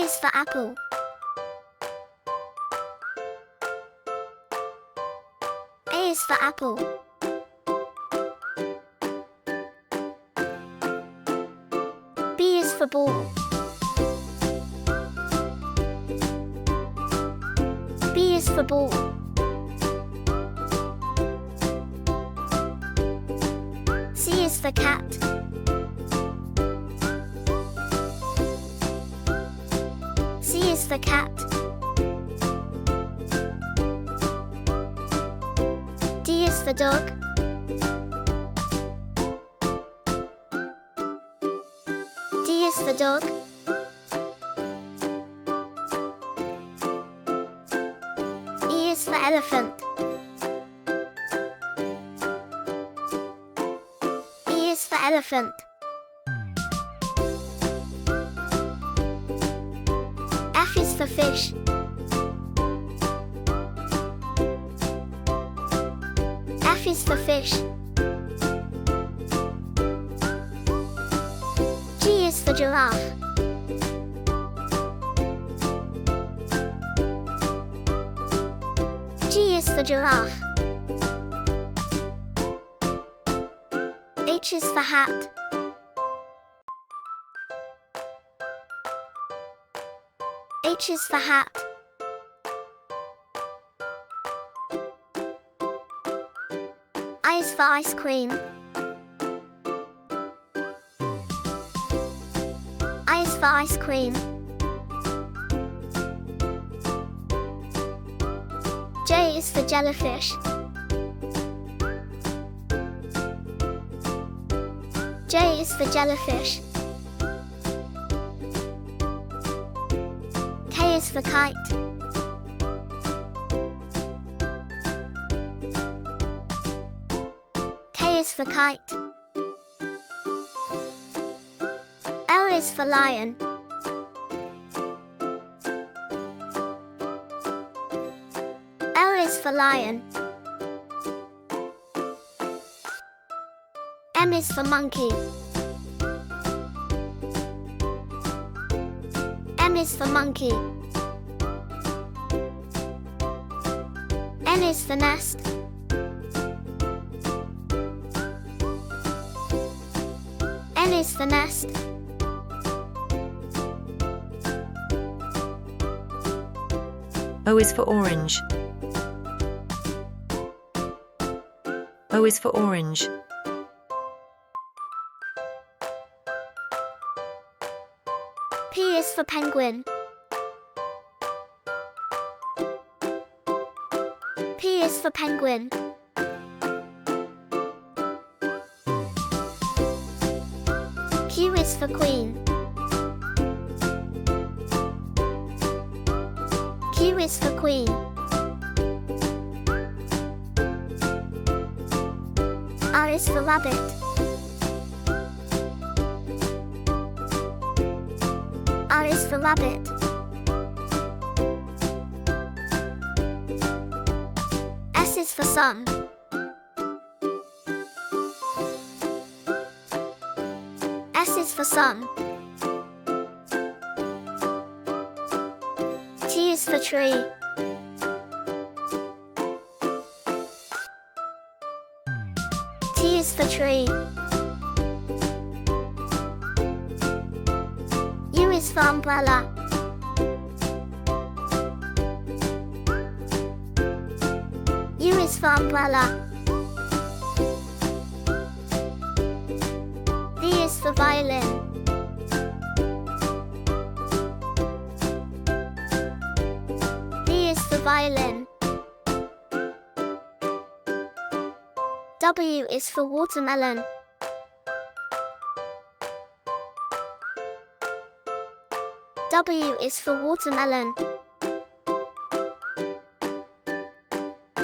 is for apple. A is for apple. B is for ball. B is for ball. C is for cat. C is for cat. D is for dog. D is for dog. E is for elephant. E is for elephant. F is for fish. F is for fish. G is for giraffe. G is for giraffe. H is for hat. H is for hat. I is for ice cream. I is for ice cream. J is for jellyfish. J is for jellyfish. K is for kite. K is for kite. L is for lion. L is for lion. M is for monkey. M is for monkey. N is for nest. N is for nest. O is for orange. O is for orange. P is for penguin. P is for penguin. Q is for queen. Q is for queen. R is for rabbit. R is for rabbit. S is for sun. S is for sun. T is for tree. T is for tree. U is for umbrella. U is for umbrella. V is for violin. V is for violin. W is for watermelon. W is for watermelon.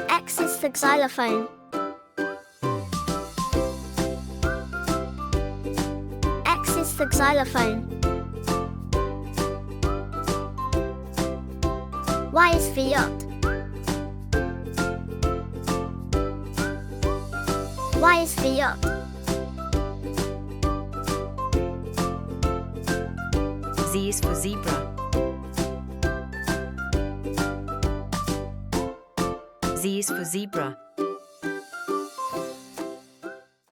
X is for xylophone. X is for xylophone. Y is for yacht. Y is for yacht. Z is for zebra. Z is for zebra.